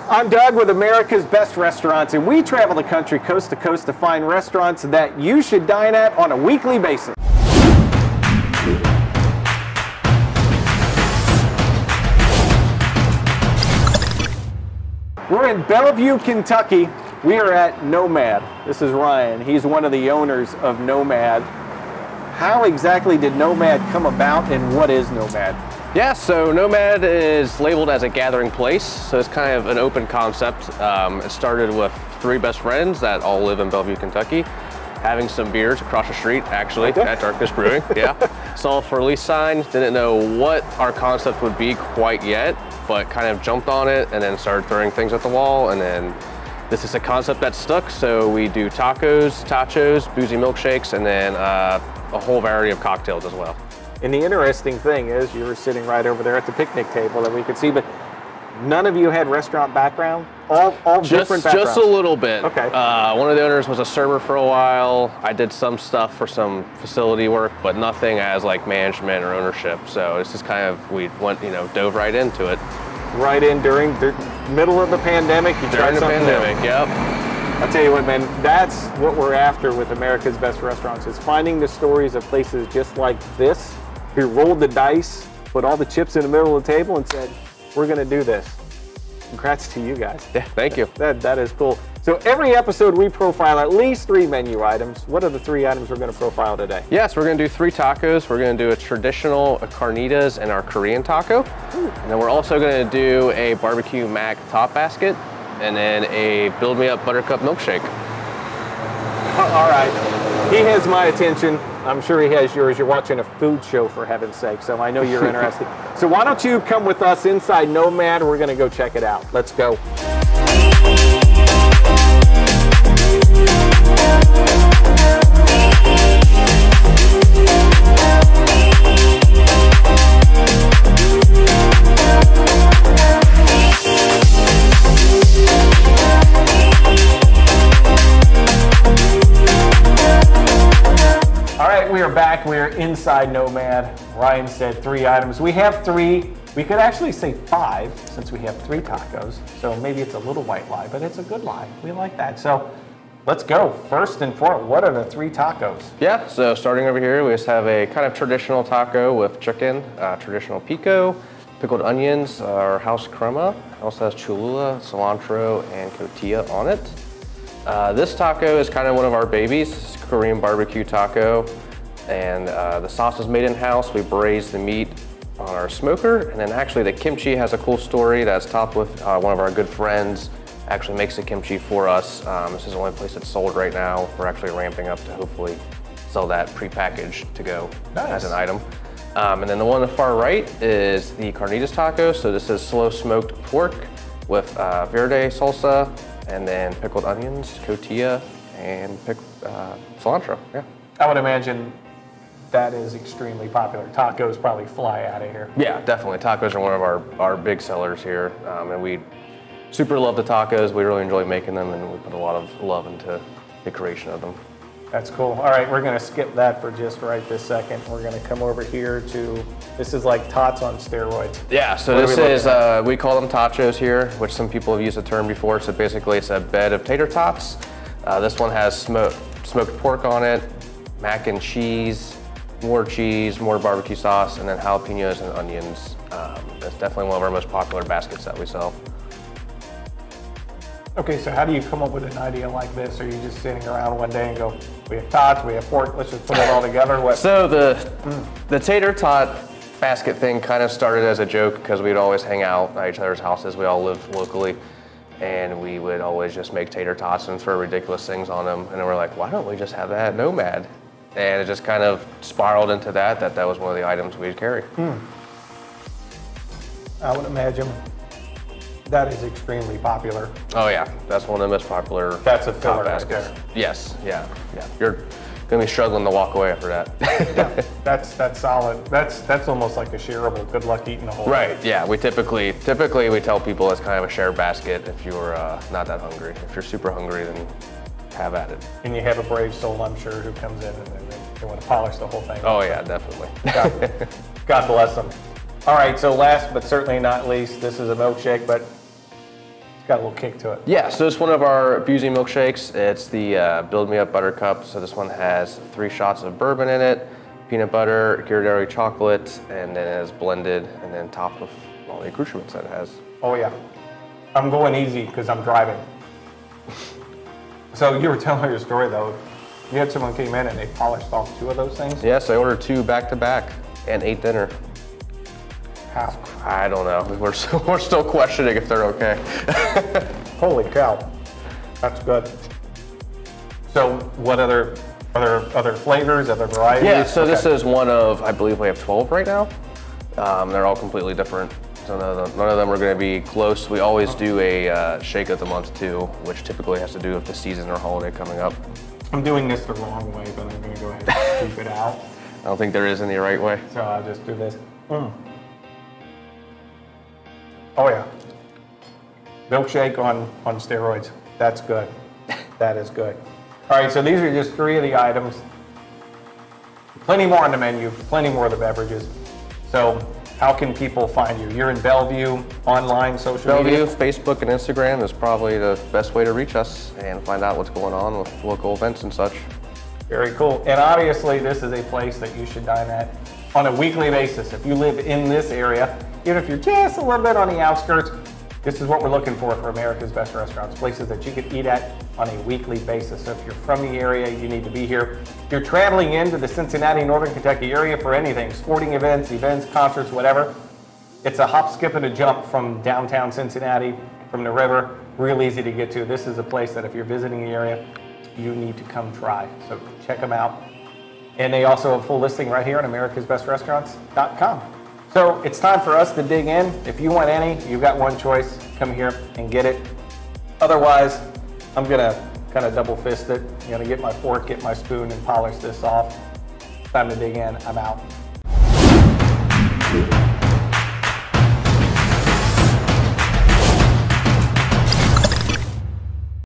I'm Doug with America's Best Restaurants, and we travel the country coast to coast to find restaurants that you should dine at on a weekly basis. We're in Bellevue, Kentucky. We are at Nomad. This is Ryan. He's one of the owners of Nomad. How exactly did Nomad come about, and what is Nomad? Yeah, so Nomad is labeled as a gathering place, so it's kind of an open concept. It started with three best friends that all live in Bellevue, Kentucky, having some beers across the street, actually, at Darkness Brewing. Yeah, saw a for lease sign, didn't know what our concept would be quite yet, but kind of jumped on it and then started throwing things at the wall, and then this is a concept that stuck, so we do tacos, tachos, boozy milkshakes, and then a whole variety of cocktails as well. And the interesting thing is, you were sitting right over there at the picnic table that we could see, but none of you had restaurant background? All different backgrounds? Just a little bit. Okay. One of the owners was a server for a while. I did some stuff for some facility work, but nothing as like management or ownership. So this is kind of, we went, dove right into it. Right in during the middle of the pandemic? During the pandemic, yep. I'll tell you what, man, that's what we're after with America's Best Restaurants, is finding the stories of places just like this, who rolled the dice, put all the chips in the middle of the table and said, we're gonna do this. Congrats to you guys. Yeah, thank you. That is cool. So every episode we profile at least 3 menu items. What are the 3 items we're gonna profile today? Yes, we're gonna do 3 tacos. We're gonna do a traditional, a Carnitas, and our Korean taco. Ooh. And then we're also gonna do a barbecue mac top basket, and then a Build Me Up Buttercup milkshake. All right, he has my attention. I'm sure he has yours. You're watching a food show, for heaven's sake, so I know you're interested. So why don't you come with us inside Nomad? We're gonna go check it out. Let's go. We are back. We are inside Nomad. Ryan said 3 items. We have 3. We could actually say 5 since we have 3 tacos. So maybe it's a little white lie, but it's a good lie. We like that. So let's go. First and foremost, what are the 3 tacos? Yeah, so starting over here, we just have a kind of traditional taco with chicken, traditional pico, pickled onions, our house crema. It also has Cholula, cilantro, and cotija on it. This taco is kind of one of our babies. It's a Korean barbecue taco. And the sauce is made in-house. We braise the meat on our smoker, and then actually the kimchi has a cool story that's topped with one of our good friends actually makes the kimchi for us. This is the only place it's sold right now. We're actually ramping up to hopefully sell that pre-packaged to go as an item. And then the one on the far right is the Carnitas taco. So this is slow smoked pork with verde salsa, and then pickled onions, cotija, and cilantro. Yeah. I would imagine that is extremely popular. Tacos probably fly out of here. Yeah, definitely. Tacos are one of our big sellers here, and we super love the tacos. We really enjoy making them, and we put a lot of love into the creation of them. That's cool. All right, we're gonna skip that for just right this second. We're gonna come over here to, this is like tots on steroids. Yeah, so this is, we call them tachos here, which some people have used the term before. So basically it's a bed of tater tots. This one has smoked pork on it, mac and cheese, more barbecue sauce, and then jalapenos and onions. That's definitely one of our most popular baskets that we sell. Okay, so how do you come up with an idea like this? Are you just sitting around one day and go, we have tots, we have pork, let's just put it all together? What? So the tater tot basket thing kind of started as a joke because we'd always hang out at each other's houses. We all live locally, and we would always just make tater tots and throw ridiculous things on them. And then we're like, why don't we just have that at Nomad? And it just kind of spiraled into that was one of the items we'd carry. I would imagine that is extremely popular. Oh yeah, that's one of the most popular. That's a filler baskets. Right there. Yes, yeah. You're gonna be struggling to walk away after that. Yeah, that's solid. That's almost like a shareable. Good luck eating the whole Right. thing. Yeah. We typically we tell people it's kind of a shared basket if you're not that hungry. If you're super hungry, then have at it. And you have a brave soul, I'm sure, who comes in and they want to polish the whole thing. Oh yeah, definitely. God bless them. All right, so last but certainly not least, this is a milkshake, but got a little kick to it. Yeah, so it's one of our boozy milkshakes. It's the Me Up Buttercup. So this one has 3 shots of bourbon in it, peanut butter, Ghirardelli chocolate, and then it's blended and then topped with all the accoutrements that it has. Oh yeah. I'm going easy because I'm driving. So you were telling your story though. You had someone came in and they polished off 2 of those things? Yes, I ordered 2 back to back and ate dinner. How? I don't know. We're still questioning if they're okay. Holy cow. That's good. So what other flavors, other varieties? Yeah, so this is one of, I believe we have 12 right now. They're all completely different. So none of them are going to be close. We always do a shake of the month too, which typically has to do with the season or holiday coming up. I'm doing this the wrong way, but I'm going to go ahead and scoop it out. I don't think there is any right way. So I'll just do this. Oh yeah. Milkshake on steroids. That's good. That is good. All right, so these are just 3 of the items. Plenty more on the menu, plenty more of the beverages. So how can people find you? You're in Bellevue, online, social media? Bellevue, Facebook, and Instagram is probably the best way to reach us and find out what's going on with local events and such. Very cool. And obviously, this is a place that you should dine at on a weekly basis. If you live in this area, even if you're just a little bit on the outskirts, this is what we're looking for America's Best Restaurants, places that you can eat at on a weekly basis. So if you're from the area, you need to be here. If you're traveling into the Cincinnati, Northern Kentucky area for anything, sporting events, concerts, whatever, it's a hop, skip, and a jump from downtown Cincinnati, from the river, real easy to get to. This is a place that if you're visiting the area, you need to come try. So check them out. And they also have a full listing right here on americasbestrestaurants.com. So it's time for us to dig in. If you want any, you've got one choice. Come here and get it. Otherwise, I'm gonna kind of double fist it. I'm gonna get my fork, get my spoon, and polish this off. Time to dig in. I'm out.